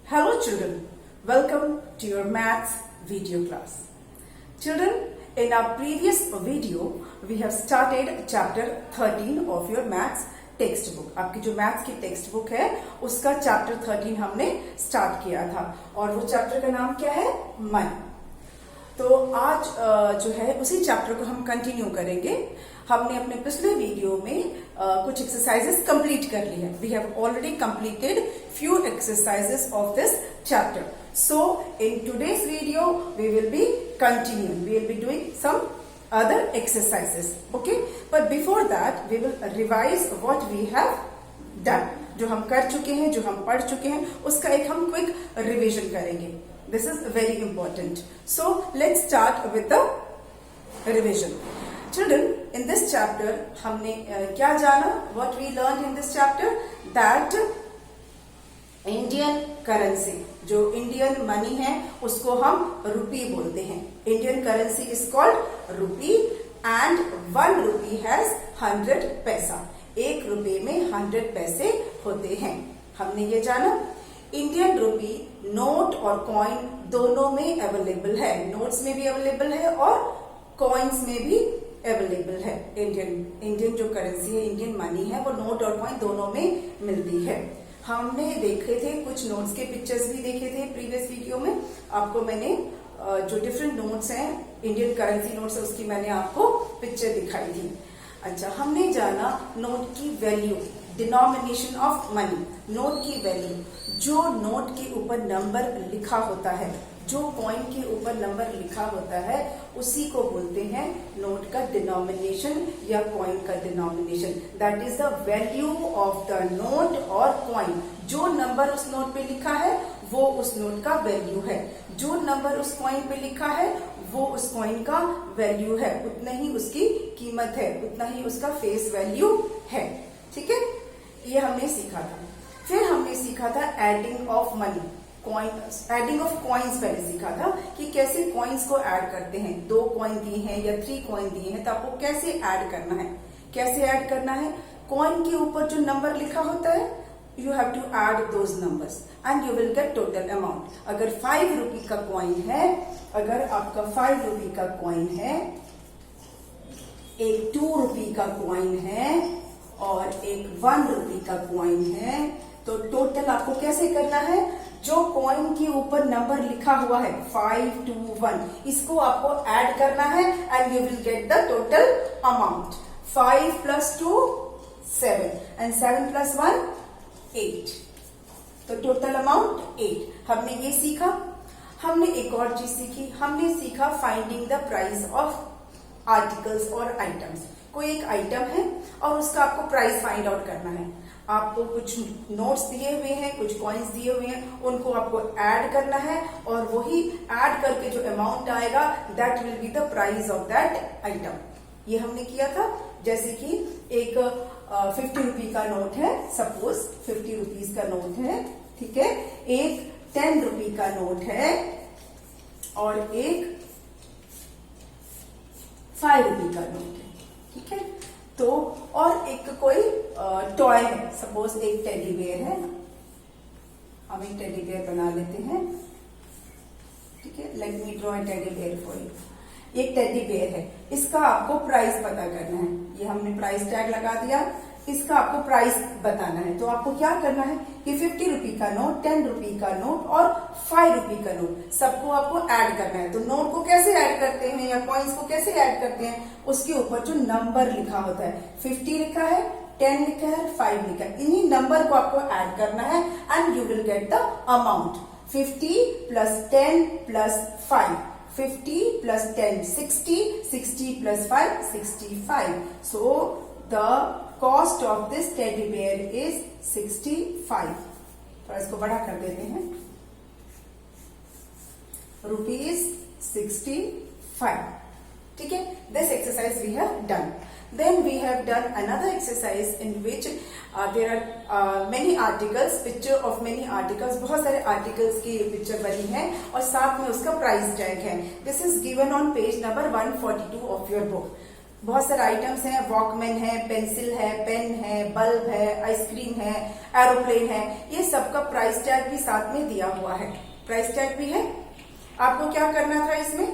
Hello children, welcome to your maths video class. Children, in our previous video, we have started chapter 13 of your maths text book. आपकी जो maths की text book है उसका chapter 13 हमने start किया था और वो चैप्टर का नाम क्या है? मनी. तो आज जो है उसी चैप्टर को हम कंटिन्यू करेंगे. हमने अपने पिछले वीडियो में कुछ एक्सरसाइजेस कंप्लीट कर ली है. We have already completed few exercises of this chapter. So in today's video we will be continuing. We will be doing some other exercises. Okay, but before that we will revise what we have done. जो हम कर चुके हैं, जो हम पढ़ चुके हैं, उसका एक हम क्विक रिवीजन करेंगे. This is very important. So let's start with the revision. Children, in this chapter हमने क्या जाना? What we learned in this chapter? That Indian currency, जो इंडियन मनी है उसको हम रुपी बोलते हैं. Indian currency is called rupee and 1 rupee has 100 पैसा. 1 रुपये में 100 पैसे होते हैं. हमने ये जाना. इंडियन रुपी नोट और कॉइन दोनों में अवेलेबल है. नोट्स में भी अवेलेबल है और कॉइन्स में भी अवेलेबल है. इंडियन जो करेंसी है, इंडियन मनी है, वो नोट और कॉइन दोनों में मिलती है. हमने देखे थे कुछ नोट्स के पिक्चर्स भी देखे थे प्रीवियस वीडियो में. आपको मैंने जो डिफरेंट नोट्स हैं, इंडियन करेंसी नोट्स है, उसकी मैंने आपको पिक्चर दिखाई थी. अच्छा, हमने जाना नोट की value, denomination of money. Note की वैल्यू, जो नोट के ऊपर नंबर लिखा होता है, जो कॉइन के ऊपर नंबर लिखा होता है, उसी को बोलते हैं नोट का डिनोमिनेशन या कॉइन का denomination. That is the value of the note और कॉइन. जो नंबर उस नोट पे लिखा है वो उस नोट का वैल्यू है. जो नंबर उस कॉइन पे लिखा है वो उस कॉइन का वैल्यू है. उतना ही उसकी कीमत है, उतना ही उसका फेस वैल्यू है. ठीक है, ये हमने सीखा था. फिर हमने सीखा था adding of money. Adding of coins पहले सीखा था कि कैसे कॉइन्स को ऐड करते हैं. 2 कॉइन दिए हैं या 3 कॉइन दिए हैं तो आपको कैसे ऐड करना है. कैसे ऐड करना है? कॉइन के ऊपर जो नंबर लिखा होता है, you have to add those numbers and you will get total amount. अगर 5 रुपी का कॉइन है, अगर आपका 5 रुपी का कॉइन है, एक 2 रुपी का कॉइन है और एक 1 रुपी का कॉइन है, तो टोटल आपको कैसे करना है? जो कॉइन के ऊपर नंबर लिखा हुआ है 5, 2, 1, इसको आपको ऐड करना है and you will get the total amount. 5 + 2 7 and 7 + 1 8. तो टोटल अमाउंट 8. हमने ये सीखा. हमने एक और चीज सीखी. हमने सीखा finding the price of articles और आइटम्स. कोई एक आइटम है और उसका आपको प्राइस फाइंड आउट करना है. आपको कुछ नोट्स दिए हुए हैं, कुछ कॉइन्स दिए हुए हैं, उनको आपको ऐड करना है और वही ऐड करके जो अमाउंट आएगा that will be the price of that item. ये हमने किया था. जैसे कि एक 50 रुपी का नोट है, सपोज 50 रुपीज का नोट है. ठीक है, एक 10 रुपी का नोट है और एक 5 रुपी का नोट है. ठीक है, तो और एक कोई टॉय है, सपोज एक टेडी बेयर है. हम एक टेडी बेयर बना लेते हैं. ठीक है, let me draw a teddy bear for you. एक टेडी बेयर है, इसका आपको प्राइस पता करना है. ये हमने प्राइस टैग लगा दिया. इसका आपको प्राइस बताना है. तो आपको क्या करना है कि 50 रुपी का नोट, 10 रुपी का नोट और 5 रुपी का नोट, सबको आपको ऐड करना है. तो नोट को कैसे ऐड करते हैं या कॉइन्स को कैसे ऐड करते हैं? उसके ऊपर जो नंबर लिखा होता है, 50 लिखा है, 10 लिखा है, 5 लिखा है, इन्हीं नंबर को आपको ऐड करना है and you will get the amount. 50 + 10 + 5, 50 + 10 60, 60 + 5 65. So the cost of this teddy bear is 65. थोड़ा इसको बड़ा कर देते हैं. ₹65. ठीक है, this exercise we have done. Then we have done another exercise in which there are many articles, picture of many articles. बहुत सारे articles की पिक्चर बनी है और साथ में उसका प्राइस टैग है. This is given on page number 142 of your book. बहुत सारे आइटम्स हैं, वॉकमैन है, पेंसिल है, पेन है, बल्ब है, आइसक्रीम है, एरोप्लेन है, ये सबका प्राइस टैग भी साथ में दिया हुआ है। प्राइस टैग भी है। आपको क्या करना था, इसमें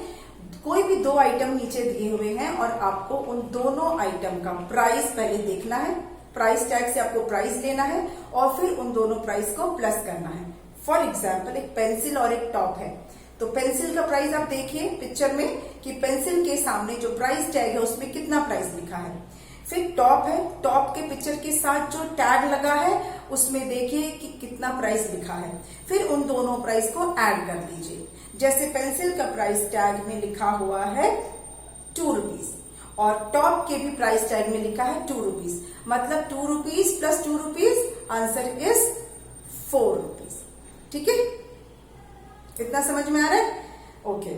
कोई भी दो आइटम नीचे दिए हुए हैं और आपको उन दोनों आइटम का प्राइस पहले देखना है, प्राइस टैग से आपको प्राइस लेना है और फिर उन दोनों प्राइस को प्लस करना है। फॉर एग्जाम्पल, एक पेंसिल और एक टॉप है, तो पेंसिल का प्राइस आप देखिए पिक्चर में कि पेंसिल के सामने जो प्राइस टैग है उसमें कितना प्राइस लिखा है। फिर टॉप है, टॉप के पिक्चर के साथ जो टैग लगा है उसमें देखिए कि कितना प्राइस लिखा है। फिर उन दोनों प्राइस को ऐड कर दीजिए। जैसे पेंसिल का प्राइस टैग में लिखा हुआ है 2 रुपीज और टॉप के भी प्राइस टैग में लिखा है 2 रुपीज, मतलब 2 rupees plus 2 rupees, answer is 4 rupees. ठीक है, इतना समझ में आ रहा है? ओके,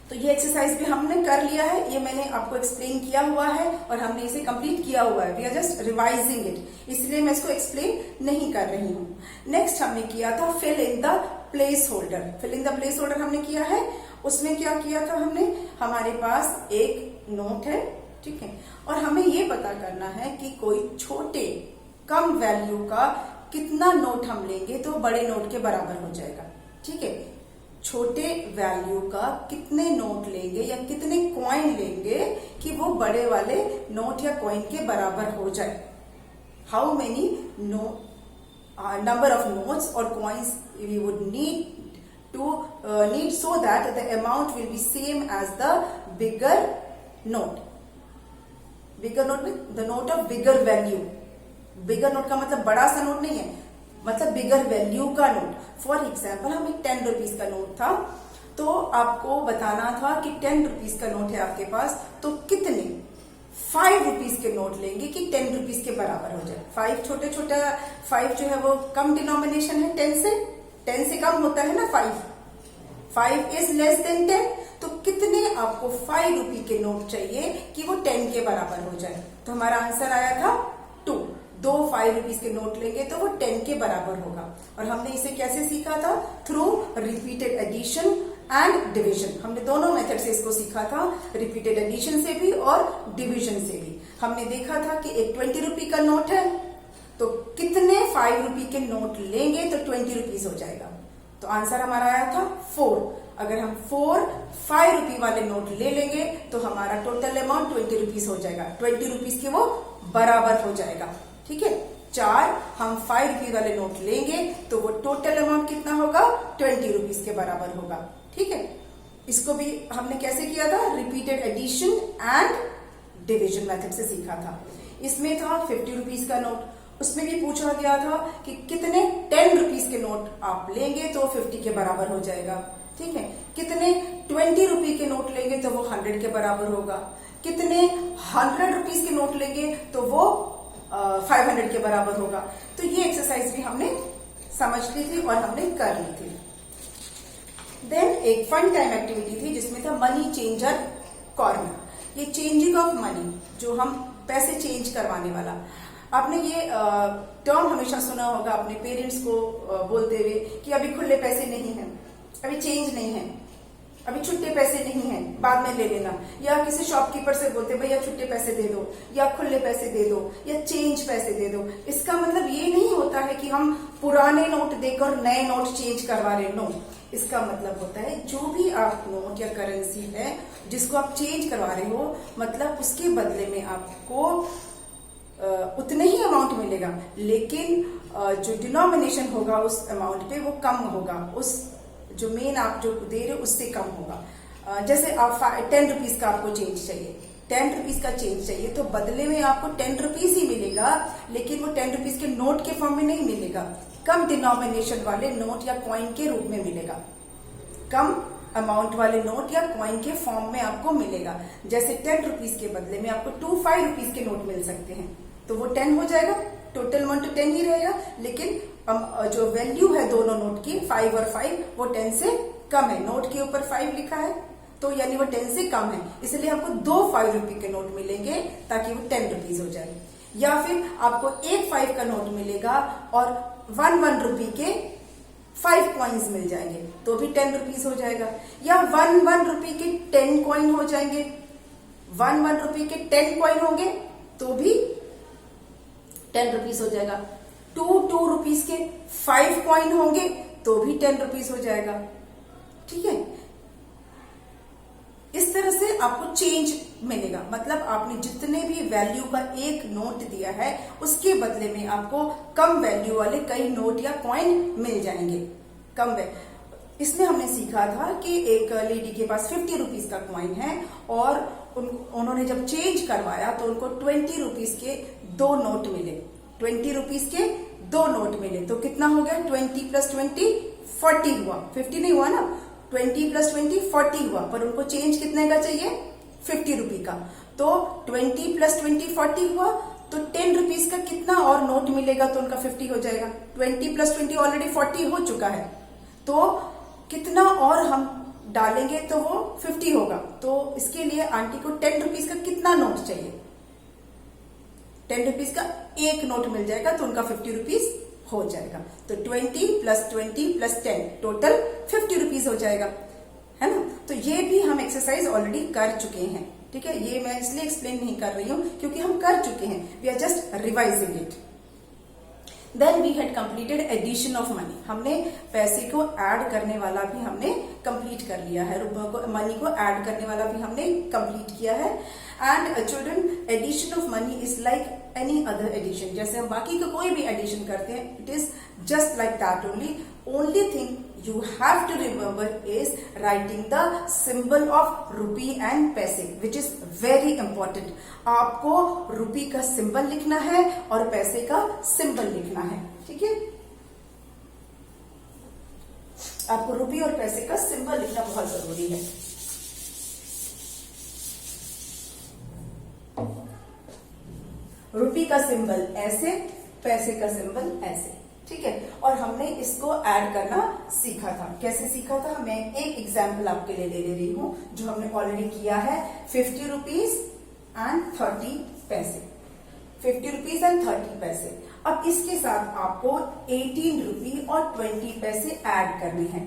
तो ये एक्सरसाइज भी हमने कर लिया है, ये मैंने आपको एक्सप्लेन किया हुआ है और हमने इसे कंप्लीट किया हुआ है। We are just revising it, इसलिए मैं इसको एक्सप्लेन नहीं कर रही हूँ। नेक्स्ट हमने किया था fill in the placeholder. Fill in the placeholder हमने किया है। उसमें क्या किया था हमने, हमारे पास एक नोट है, ठीक है, और हमें ये पता करना है कि कोई छोटे कम वैल्यू का कितना नोट हम लेंगे तो बड़े नोट के बराबर हो जाएगा। ठीक है, छोटे वैल्यू का कितने नोट लेंगे या कितने कॉइन लेंगे कि वो बड़े वाले नोट या कॉइन के बराबर हो जाए। How many number of notes or coins we would need so that the amount will be same as the bigger note. Bigger note में the note of bigger value. Bigger note का मतलब बड़ा सा note नहीं है, मतलब बिगर value का note. For example, हम एक 10 रुपीज का नोट था, तो आपको बताना था कि 10 रुपीज का नोट है आपके पास, तो कितने 5 रुपीज के नोट लेंगे कि 10 रुपीज के बराबर हो जाए। 5 छोटे छोटा 5 जो है वो कम डिनोमिनेशन है 10 से कम होता है ना 5 इज लेस देन 10, तो कितने आपको 5 रुपी के नोट चाहिए कि वो 10 के बराबर हो जाए। तो हमारा आंसर आया था 2। 2 5 रुपीज के नोट लेंगे तो वो 10 के बराबर होगा। और हमने इसे कैसे सीखा था, through repeated addition and division. हमने दोनों मेथड से इसको सीखा था, रिपीटेड एडिशन से भी और डिवीजन से भी। हमने देखा था कि एक 20 रुपी का नोट है, तो कितने 5 रुपी के नोट लेंगे तो 20 रुपीज हो जाएगा। तो आंसर हमारा आया था 4। अगर हम 4 5 रुपी वाले नोट ले लेंगे तो हमारा टोटल अमाउंट 20 रुपीज हो जाएगा, 20 रुपीज के वो बराबर हो जाएगा। ठीक है, 4 हम 5 रुपी वाले नोट लेंगे तो वो टोटल अमाउंट कितना होगा, 20 रुपीज के बराबर होगा। ठीक है, इसको भी हमने कैसे किया था, repeated addition and division method से सीखा था। इसमें था 50 रुपीज का नोट, उसमें भी पूछा गया था कि कितने 10 रुपीज के नोट आप लेंगे तो 50 के बराबर हो जाएगा। ठीक है, कितने 20 रुपी के नोट लेंगे तो वो 100 के बराबर होगा, कितने 100 रुपीज के नोट लेंगे तो वो 500 के बराबर होगा। तो ये एक्सरसाइज भी हमने समझ ली थी और हमने कर ली थी। देन एक फन टाइम एक्टिविटी थी जिसमें था मनी चेंजर कॉर्नर। ये चेंजिंग ऑफ मनी, जो हम पैसे चेंज करवाने वाला। आपने ये टर्म हमेशा सुना होगा अपने पेरेंट्स को बोलते हुए कि अभी खुले पैसे नहीं है, अभी चेंज नहीं है, अभी छुट्टे पैसे नहीं है, बाद में ले लेना। या किसी शॉपकीपर से बोलते भैया छुट्टे पैसे दे दो, या खुले पैसे दे दो, या चेंज पैसे दे दो। इसका मतलब ये नहीं होता है कि हम पुराने नोट देकर नए नोट चेंज करवा रहे, नो। इसका मतलब होता है जो भी आप नोट या करेंसी है जिसको आप चेंज करवा रहे हो, मतलब उसके बदले में आपको उतने ही अमाउंट मिलेगा, लेकिन जो डिनोमिनेशन होगा उस अमाउंट पे वो कम होगा, उस जो मेन आप जो दे रहे हो उससे कम होगा। जैसे आप 10 रुपीज का आपको चेंज चाहिए, 10 रुपीज का चेंज चाहिए, तो बदले में आपको 10 रुपीज ही मिलेगा, लेकिन वो 10 रुपीज के नोट के फॉर्म में नहीं मिलेगा, कम डिनोमिनेशन वाले नोट या कॉइन के रूप में मिलेगा, कम अमाउंट वाले नोट या कॉइन के फॉर्म में आपको मिलेगा। जैसे 10 रुपीज के बदले में आपको 2 5 रुपीज के नोट मिल सकते हैं, तो वो 10 हो जाएगा, टोटल अमाउंट तो 10 ही रहेगा, लेकिन जो वैल्यू है दोनों नोट की 5 और 5 वो 10 से कम है। नोट के ऊपर 5 लिखा है तो यानी वो 10 से कम है, इसलिए आपको 2 5 रुपए के नोट मिलेंगे ताकि वो 10 रुपीज हो जाए। या फिर आपको एक 5 का नोट मिलेगा और 1 रुपी के 5 कॉइन्स मिल जाएंगे तो भी 10 रुपीज हो जाएगा। या 1 रुपी के 10 कॉइन हो जाएंगे 1 रुपए के 10 कॉइन होंगे तो भी 10 रुपीज हो जाएगा। 2 रुपीज के 5 कॉइन होंगे तो भी 10 रुपीज हो जाएगा। ठीक है, इस तरह से आपको चेंज मिलेगा। मतलब आपने जितने भी वैल्यू का एक नोट दिया है उसके बदले में आपको कम वैल्यू वाले कई नोट या कॉइन मिल जाएंगे। इसमें हमने सीखा था कि एक लेडी के पास 50 रुपीज का कॉइन है और उन्होंने जब चेंज करवाया तो उनको 20 रुपीज के 2 नोट मिले। 20 रुपीज के 2 नोट मिले तो कितना हो गया? 20 प्लस 20 40 हुआ। 50 नहीं हुआ ना, 20 प्लस 20 40 हुआ, पर उनको चेंज कितने का चाहिए? 50 रुपी का। तो 20 प्लस 20 40 हुआ, तो 10 रुपीज का कितना और नोट मिलेगा तो उनका 50 हो जाएगा। 20 प्लस 20 ऑलरेडी 40 हो चुका है, तो कितना और हम डालेंगे तो वो 50 होगा। तो इसके लिए आंटी को 10 रुपीज का कितना नोट चाहिए? 10 रुपीज का एक नोट मिल जाएगा तो उनका 50 रुपीज हो जाएगा। तो 20 प्लस 20 प्लस 10 टोटल 50 रुपीज हो जाएगा, है ना। तो ये भी हम एक्सरसाइज ऑलरेडी कर चुके हैं। ठीक है, ये मैं इसलिए एक्सप्लेन नहीं कर रही हूं क्योंकि हम कर चुके हैं। We are just revising it. Then we had completed addition of money. हमने पैसे को ऐड करने वाला भी हमने कंप्लीट कर लिया है, रुपयों को, मनी को ऐड करने वाला भी हमने कंप्लीट किया है। And children, addition of money is like any other addition. जैसे हम बाकी का कोई भी एडिशन करते हैं, it is just like that only. Only thing you have to remember is writing the symbol of rupee and पैसे, which is very important. आपको रुपी का सिंबल लिखना है और पैसे का सिंबल लिखना है। ठीक है, आपको रुपी और पैसे का सिंबल लिखना बहुत जरूरी है। रुपी का सिंबल ऐसे, पैसे का सिंबल ऐसे। ठीक है, और हमने इसको ऐड करना सीखा था। कैसे सीखा था? मैं एक एग्जाम्पल आपके लिए ले रही हूं जो हमने ऑलरेडी किया है। 50 रुपीज एंड 30 पैसे। 50 रुपीज एंड 30 पैसे। अब इसके साथ आपको 18 रुपी और 20 पैसे ऐड करने हैं।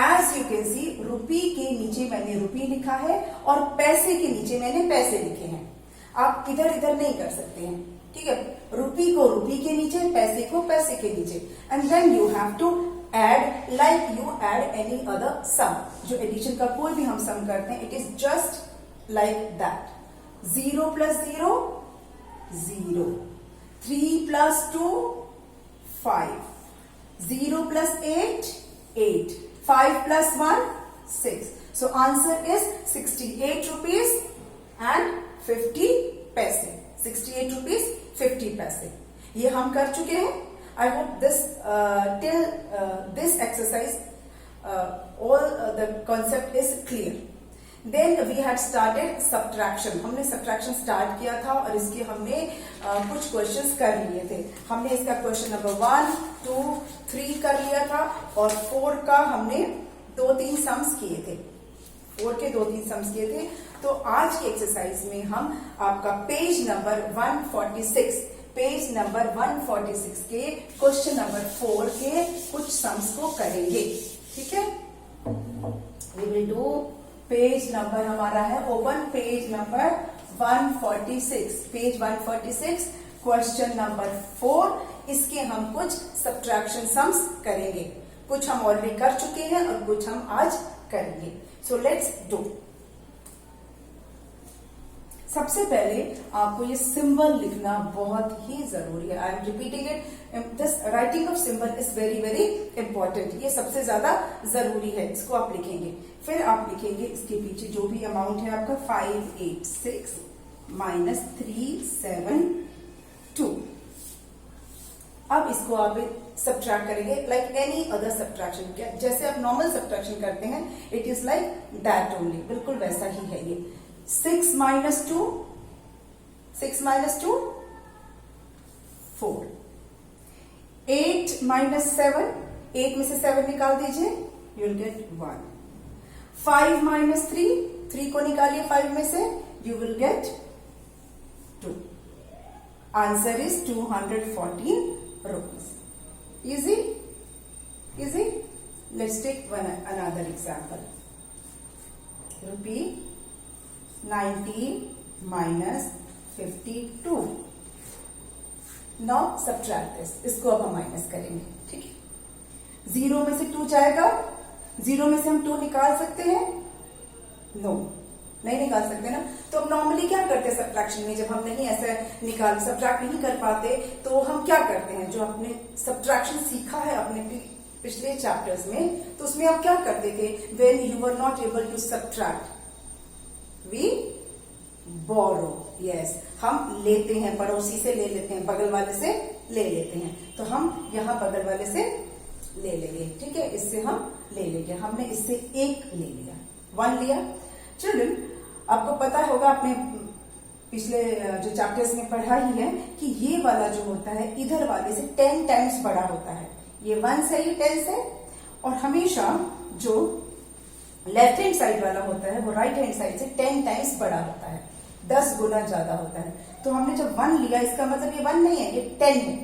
एज यू कैन सी, रुपी के नीचे मैंने रुपी लिखा है और पैसे के नीचे मैंने पैसे लिखे हैं। आप इधर इधर नहीं कर सकते हैं। ठीक है, रुपी को रुपी के नीचे, पैसे को पैसे के नीचे। And then you have to add like you add any other sum. जो एडिशन का कोई भी हम सम करते हैं, it is just like that. 0 plus 0 0, 3 plus 2 5, 0 plus 8 8, 5 plus 1 6। So answer is 68 rupees and 50 पैसे। 68 रुपीज 50 पैसे। ये हम कर चुके हैं। I hope this till this exercise all the concept is clear. Then we had started subtraction. हमने subtraction start किया था और इसके हमने कुछ क्वेश्चंस कर लिए थे। हमने इसका क्वेश्चन नंबर 1, 2, 3 कर लिया था और 4 का हमने 2-3 सम्स किए थे। 4 के 2-3 सम्स किए थे। तो आज की एक्सरसाइज में हम आपका पेज नंबर 146 के क्वेश्चन नंबर 4 के कुछ सम्स को करेंगे। ठीक है, we will do page number, हमारा है open page number 146। Page 146 question number 4। इसके हम कुछ सब्ट्रैक्शन सम्स करेंगे। कुछ हम ऑलरेडी कर चुके हैं और कुछ हम आज करेंगे। So let's do. सबसे पहले आपको ये सिंबल लिखना बहुत ही जरूरी है। I am repeating it, this writing of symbol is very very important. ये सबसे ज्यादा जरूरी है। इसको आप लिखेंगे, फिर आप लिखेंगे इसके पीछे जो भी अमाउंट है आपका 586 माइनस 372। अब इसको आप सब्ट्रैक्ट करेंगे लाइक एनी अदर सब्ट्रैक्शन। जैसे आप नॉर्मल सब्ट्रैक्शन करते हैं, it is like that only, बिल्कुल वैसा ही है ये। 6 माइनस 2 4। 8 माइनस 7, 8 में से 7 निकाल दीजिए, यू विल गेट 1। 5 माइनस 3, 3 को निकालिए 5 में से, you will gate 2। Answer is 214 rupees. Easy? Easy? Let's take another example. Rupee 90 minus 52। Now subtract this, इसको अब हम माइनस करेंगे, ठीक है। 0 में से 2 जाएगा, 0 में से हम 2 निकाल सकते हैं? नो, नहीं निकाल सकते ना। तो हम नॉर्मली क्या करते हैं सब्ट्रैक्शन में, जब हम नहीं ऐसे सब्ट्रैक्ट नहीं कर पाते तो हम क्या करते हैं, जो आपने सब्ट्रैक्शन सीखा है अपने पिछले चैप्टर्स में, तो उसमें आप क्या करते थे? When you are not able to subtract we borrow. Yes, हम लेते हैं, पड़ोसी से ले लेते हैं, बगल वाले से ले लेते हैं। तो हम यहां बगल वाले से ले लेंगे, ठीक है, इससे हम ले लेंगे। हमने इससे 1 ले लिया, 1 लिया। चिल्ड्रन, आपको पता होगा, आपने पिछले जो चैप्टर्स में पढ़ा ही है कि ये वाला जो होता है इधर वाले से 10 टाइम्स बड़ा होता है। ये 1 है, ये 10 है। और हमेशा जो लेफ्ट हैंड साइड वाला होता है वो राइट हैंड साइड से 10 टाइम्स बड़ा होता है, 10 गुना ज्यादा होता है। तो हमने जब 1 लिया, इसका मतलब ये 1 नहीं है, ये 10 है।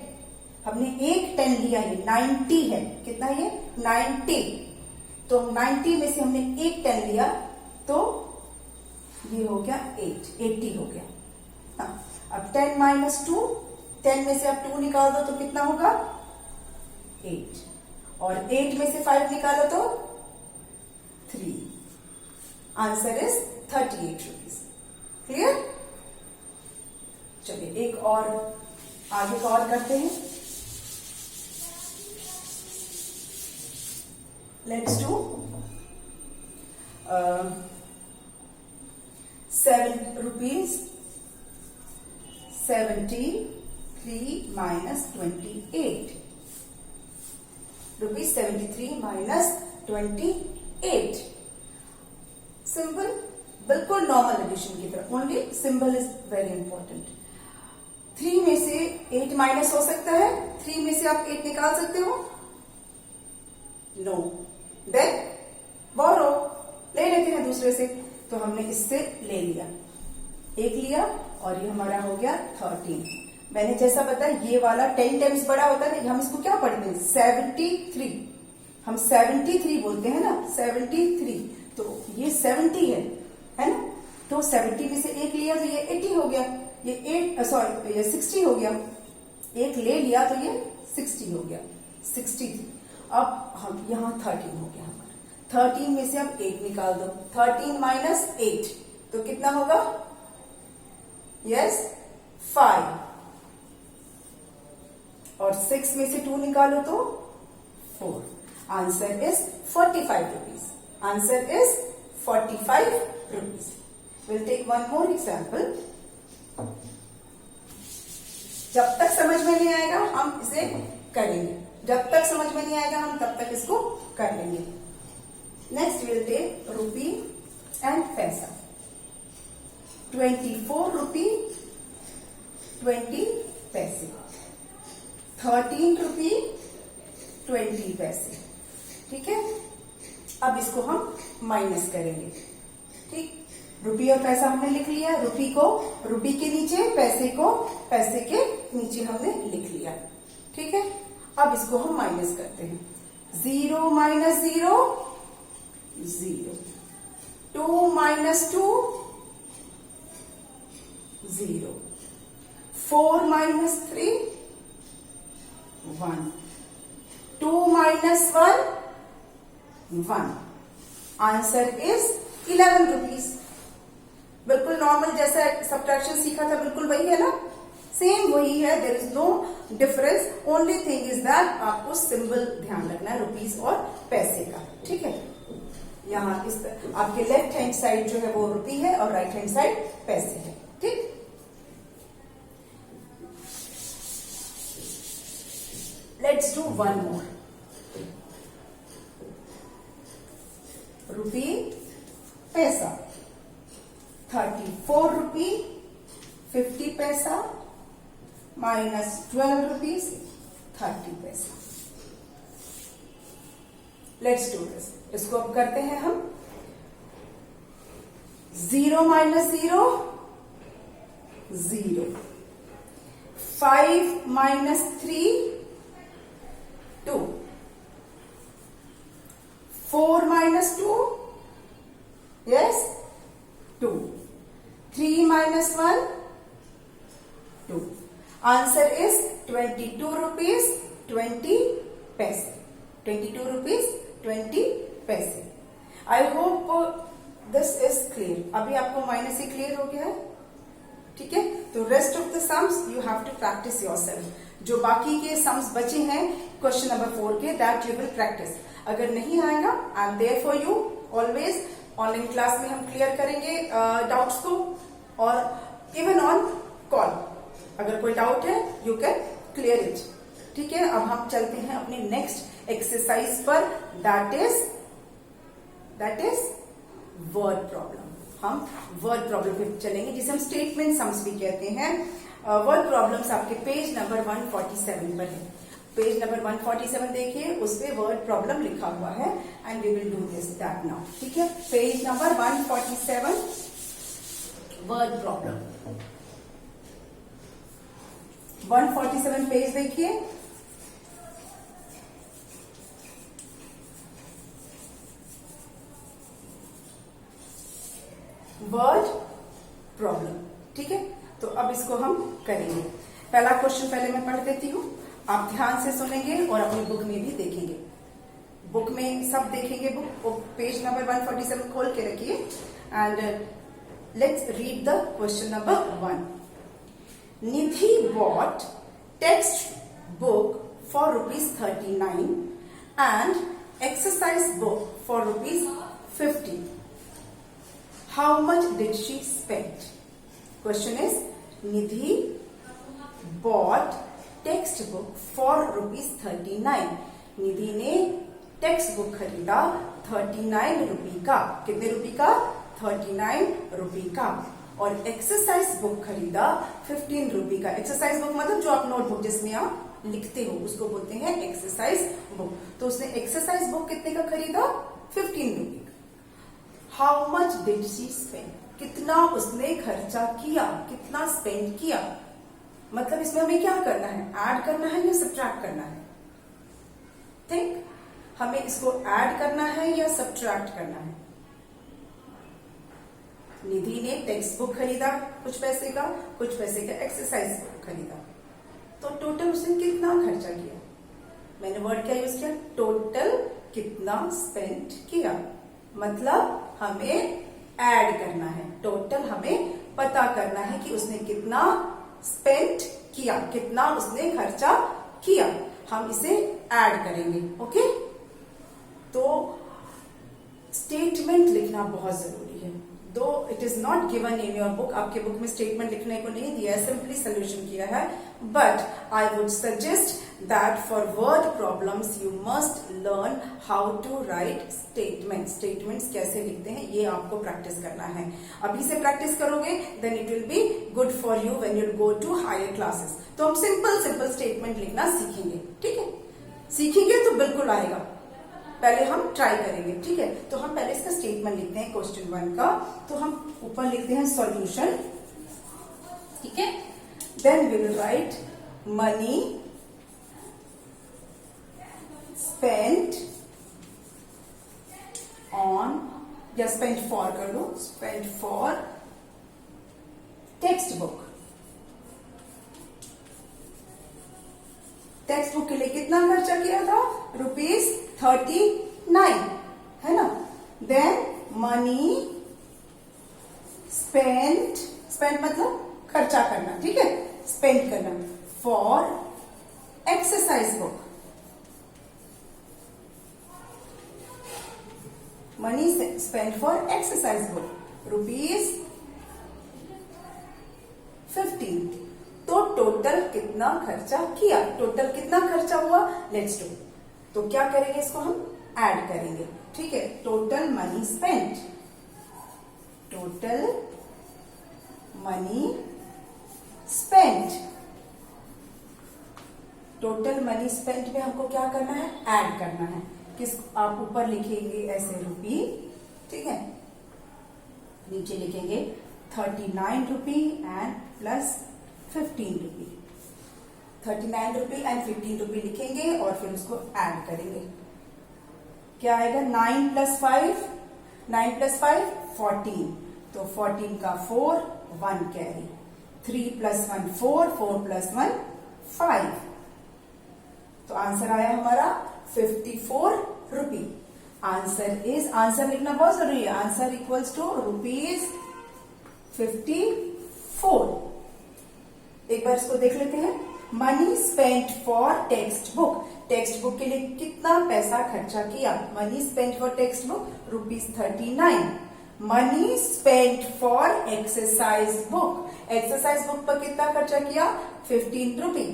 हमने एक 10 लिया, ये 90 है। कितना ये? 90। तो 90 में से हमने एक 10 लिया, तो ये हो गया 80 हो गया। हाँ, अब 10 माइनस 2, 10 में से आप 2 निकाल दो तो कितना होगा? 8। और 8 में से 5 निकालो तो 3। Answer is 38 rupees. क्लियर? चलिए एक और आगे का और करते हैं। Let's do 7 rupees 73 minus 28 rupees 73 minus 28। Simple, बिल्कुल नॉर्मल एडिशन की तरह, only symbol is very important. 3 में से 8 माइनस हो सकता है, 3 में से आप 8 निकाल सकते हो? नो। देन बोरो, ले लेते हैं दूसरे से। तो हमने इससे ले लिया, 1 लिया, और ये हमारा हो गया 13। मैंने जैसा बताया ये वाला 10 टाइम्स बड़ा होता है ना, हम इसको क्या पढ़ते हैं? 73। हम 73 बोलते हैं ना, 73। तो ये 70 है ना। तो 70 में से 1 लिया तो ये 80 हो गया, ये 60 हो गया। 1 ले लिया तो ये 60 हो गया, 63। अब हम यहां 13 हो गया हमारा। 13 में से आप 8 निकाल दो, 13 माइनस 8 तो कितना होगा? यस, 5। और 6 में से 2 निकालो तो 4। Answer is 45 rupees. Answer is 45 rupees. Will take one more example. जब तक समझ में नहीं आएगा हम इसे करेंगे, जब तक समझ में नहीं आएगा हम तब तक इसको कर लेंगे। Next will take rupee and paisa. 24 रुपी 20 पैसे, 13 रुपी 20 पैसे। ठीक है, अब इसको हम माइनस करेंगे। ठीक, रुपी और पैसा हमने लिख लिया। रुपी को रुपी के नीचे, पैसे को पैसे के नीचे हमने लिख लिया। ठीक है, अब इसको हम माइनस करते हैं। 0 minus 0 0, 2 minus 2 0, 4 minus 3 1, 2 minus 1 1। Answer is 11 rupees. बिल्कुल नॉर्मल जैसा सब्ट्रैक्शन सीखा था बिल्कुल वही है ना, सेम वही है। There is no difference. Only thing is that आपको सिंबल ध्यान रखना है रुपीज और पैसे का। ठीक है, यहाँ इस आपके लेफ्ट हैंड साइड जो है वो रुपी है और राइट हैंड साइड पैसे है। ठीक, लेट्स डू वन मोर। रुपी पैसा, 34 रुपी 50 पैसा माइनस 12 रुपीज 30 पैसा। Let's do this. इसको अब करते हैं हम। 0 minus 0 0, 5 minus 3 2, 4 minus 2 yes 2, 3 minus minus 1? 2. Answer is 22 rupees 20 paise. 22 rupees 20 paise. I hope this is clear. अभी आपको माइनस ही क्लियर हो गया है, ठीक है? तो rest of the sums you have to practice yourself. जो बाकी के सम्स बचे हैं क्वेश्चन नंबर 4 के, दैट यू विल प्रैक्टिस। अगर नहीं आएगा, I am there for you always. Online class में हम क्लियर करेंगे डाउट्स को, और इवन ऑन कॉल अगर कोई डाउट है यू कैन क्लियर इट, ठीक है? अब हम चलते हैं अपनी नेक्स्ट एक्सरसाइज पर, दैट इज वर्ड प्रॉब्लम। हम वर्ड प्रॉब्लम पे चलेंगे, जिसे हम स्टेटमेंट सम्स भी कहते हैं। वर्ड प्रॉब्लम्स आपके पेज नंबर 147 पर है। पेज नंबर 147 देखिए, उस पे वर्ड प्रॉब्लम लिखा हुआ है, and we will do this that now, ठीक है? Page number 147, word problem. 147 page देखिए। वर्ड प्रॉब्लम, ठीक है? तो अब इसको हम करेंगे। पहला क्वेश्चन पहले मैं पढ़ देती हूँ, आप ध्यान से सुनेंगे और अपनी बुक में भी देखेंगे। बुक में सब देखेंगे, बुक पेज नंबर 147 खोल के रखिए, and let's read the question number 1। Nidhi bought text book for ₹39 and exercise book for ₹50. How much did she spend? Question is, Nidhi bought textbook for ₹39. निधि ने टेक्स्ट बुक खरीदा 39 रुपए का। कितने रुपए का? 39 रुपए का। और एक्सरसाइज बुक खरीदा 15 रुपए का। एक्सरसाइज बुक मतलब जो आप नोटबुक जिसमें आप लिखते हो उसको बोलते हैं एक्सरसाइज बुक। तो उसने एक्सरसाइज बुक कितने का खरीदा? 15 रुपए का। How much did she spend? कितना उसने खर्चा किया, कितना स्पेंड किया। मतलब इसमें हमें क्या करना है? ऐड करना है या सब्ट्रैक्ट करना है? थिंक, हमें इसको ऐड करना है या सब्ट्रैक्ट करना है? निधि ने टेक्स्ट बुक खरीदा कुछ पैसे का, कुछ पैसे का एक्सरसाइज बुक खरीदा, तो टोटल उसने कितना खर्चा किया? मैंने वर्ड क्या यूज किया? टोटल कितना स्पेंड किया। मतलब हमें ऐड करना है, टोटल हमें पता करना है कि उसने कितना स्पेंड किया, कितना उसने खर्चा किया। हम इसे ऐड करेंगे, ओके? तो स्टेटमेंट लिखना बहुत जरूरी है। Though it is not given in your book, आपके बुक में स्टेटमेंट लिखने को नहीं दिया है, सिंपली सोल्यूशन किया है। But I would suggest that for word problems you must learn how to write statement. Statements कैसे लिखते हैं ये आपको प्रैक्टिस करना है। अभी से प्रैक्टिस करोगे then it will be good for you when you go to higher classes. तो हम सिंपल स्टेटमेंट लिखना सीखेंगे, ठीक है? सीखेंगे तो बिल्कुल आएगा, पहले हम ट्राई करेंगे, ठीक है? तो हम पहले इसका स्टेटमेंट लिखते हैं क्वेश्चन 1 का। तो हम ऊपर लिखते हैं सॉल्यूशन, ठीक है? Then we will write money spent on, या स्पेंट फॉर कर दो, spent for textbook. Textbook के लिए कितना खर्चा किया था? ₹39, है ना? देन मनी स्पेंट, स्पेंड मतलब खर्चा करना, ठीक है? स्पेंड करना for exercise book. Money spend for exercise book ₹15। तो टोटल कितना खर्चा किया? टोटल कितना खर्चा हुआ? Let's do. तो क्या करेंगे? इसको हम ऐड करेंगे, ठीक है? Total money spent, total money spent, total money spent में हमको क्या करना है? ऐड करना है। किस, आप ऊपर लिखेंगे ऐसे रुपी, ठीक है? नीचे लिखेंगे 39 rupee and plus 15 rupee. 39 rupee and 15 रुपी लिखेंगे और फिर उसको ऐड करेंगे। क्या आएगा? 9 + 5, 9 + 5 14। तो 14 का 4 1 कैरी। 3 plus 1 4, 4 plus 1 5। तो आंसर आया हमारा 54 रुपी। आंसर लिखना बहुत जरूरी है। Answer equals to ₹54। एक बार इसको देख लेते हैं। Money spent for textbook. Textbook के लिए कितना पैसा खर्चा किया? Money spent for textbook ₹39। Money spent for exercise book. Exercise book पर कितना खर्चा किया? 15 रुपी।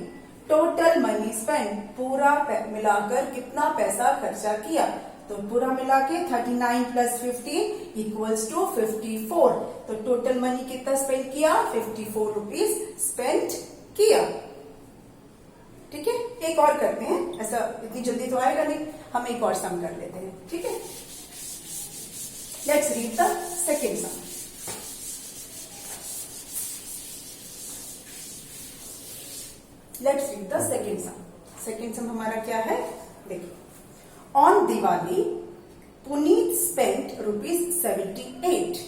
टोटल मनी स्पेंड, पूरा मिलाकर कितना पैसा खर्चा किया? तो पूरा मिला के 39 प्लस 15 इक्वल्स टू 54। तो टोटल मनी कितना स्पेंड किया? 54 रुपीज स्पेंड किया। ठीक है, एक और करते हैं। ऐसा इतनी जल्दी तो आएगा नहीं, हम एक और सम कर लेते हैं। ठीक है, let's read the second sum. Let's read the second sum. Second sum हमारा क्या है? देखिए, on Diwali Puneet spent ₹78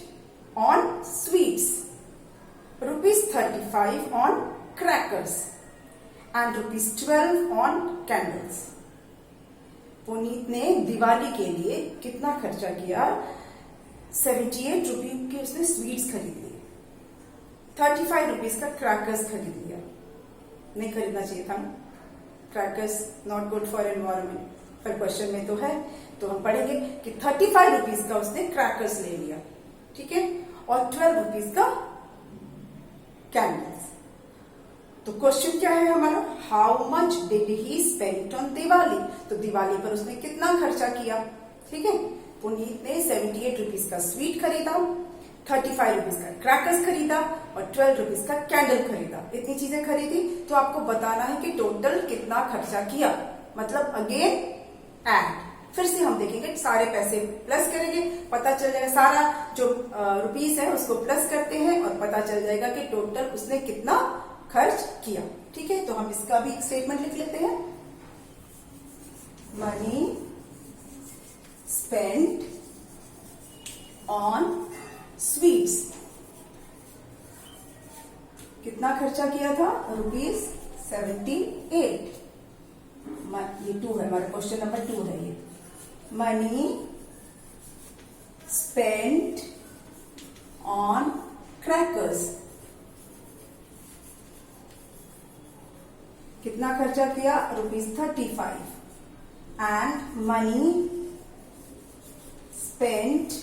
on sweets, ₹35 on crackers and ₹12 on candles. Puneet ने दिवाली के लिए कितना खर्चा किया? 78 रुपी के उसने स्वीट्स खरीद लिए, 35 रुपीज का क्रैकर्स खरीद लिया। नहीं खरीदना चाहिए था, crackers not good for environment, पर क्वेश्चन में तो है। तो हम पढ़ेंगे कि 35 रुपीज का उसने क्रैकर्स ले लिया, ठीक है, और 12 रुपीज का कैंडल्स। तो क्वेश्चन क्या है हमारा? How much did he spend on Diwali. तो दिवाली पर उसने कितना खर्चा किया? ठीक है, पुनीत ने 78 रुपीज का स्वीट खरीदा, 35 रुपीज का क्रैकर्स खरीदा और 12 रुपीज का कैंडल खरीदा। इतनी चीजें खरीदी। तो आपको बताना है कि टोटल कितना खर्चा किया। मतलब अगेन एड, फिर से हम देखेंगे, सारे पैसे प्लस करेंगे, पता चल जाएगा। सारा जो रुपीस है उसको प्लस करते हैं और पता चल जाएगा कि टोटल उसने कितना खर्च किया। ठीक है, तो हम इसका भी एक स्टेटमेंट लिख लेते हैं। मनी स्पेंट ऑन स्वीट्स, कितना खर्चा किया था? ₹78। ये 2 है हमारा, क्वेश्चन नंबर 2 है ये। मनी स्पेंट ऑन क्रैकर्स, कितना खर्चा किया? ₹35। And money spent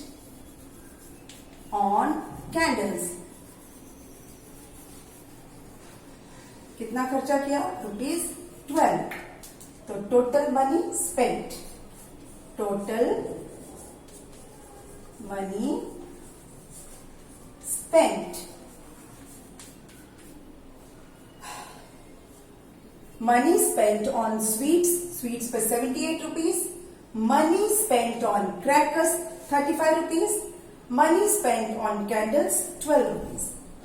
on candles, कितना खर्चा किया? ₹12। तो total money spent, total money spent, money spent on sweets, sweets पर 78 rupees, money spent on crackers 35 rupees, money spent on candles 12 rupees.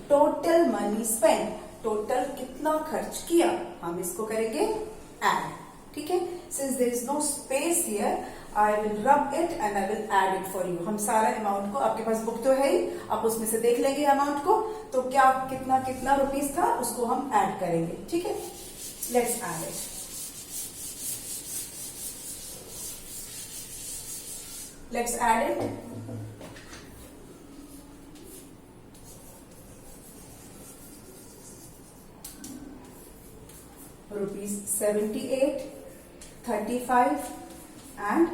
Total money spent, total कितना खर्च किया, हम इसको करेंगे एड। ठीक है, since there is no space here, I will rub it and I will add it for you. हम सारा अमाउंट को, आपके पास बुक तो है ही, आप उसमें से देख लेंगे अमाउंट को, तो क्या कितना कितना रुपीज था उसको हम ऐड करेंगे। ठीक है, let's add it. Let's add it. ₹78, 35 and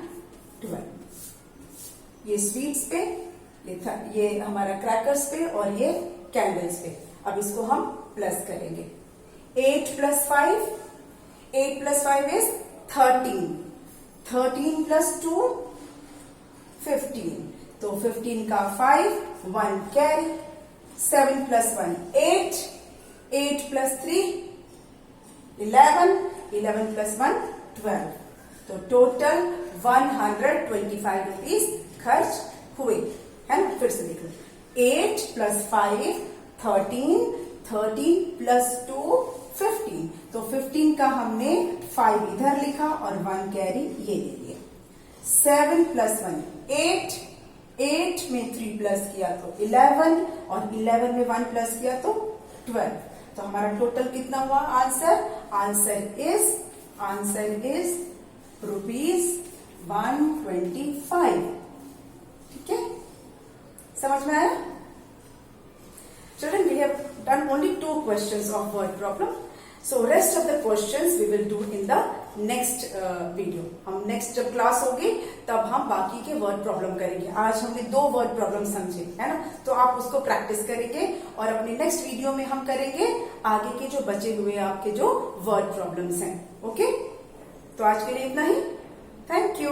12। ये स्वीट्स पे, ये हमारा क्रैकर्स पे और ये कैंडल्स पे। अब इसको हम प्लस करेंगे। 8 प्लस 5, 8 प्लस 5 इज 13, 13 प्लस 2 15। तो 15 का 5, 1 कैरी, 7 प्लस 1 8, 8 प्लस 3 11, 11 प्लस 1 12। तो टोटल 125 रुपीज खर्च हुए, है ना। फिर से देख लो, 8 प्लस 5 13, 13 प्लस 2 15। तो 15 का हमने 5 इधर लिखा और 1 कैरी ये ले लिया। 7 प्लस 1 8, 8 में 3 प्लस किया तो 11 और 11 में 1 प्लस किया तो 12। तो हमारा टोटल कितना हुआ आंसर? Answer is ₹125। ठीक है, समझ में आया? Children, we have done only 2 questions of word problem. So rest of the questions we will do in the next video. हम next जब क्लास होगी तब हम बाकी के वर्ड प्रॉब्लम करेंगे। आज हमने 2 वर्ड प्रॉब्लम समझे, है ना? तो आप उसको प्रैक्टिस करेंगे और अपने नेक्स्ट वीडियो में हम करेंगे आगे के जो बचे हुए आपके जो वर्ड प्रॉब्लम्स हैं। ओके, तो आज के लिए इतना ही। Thank you.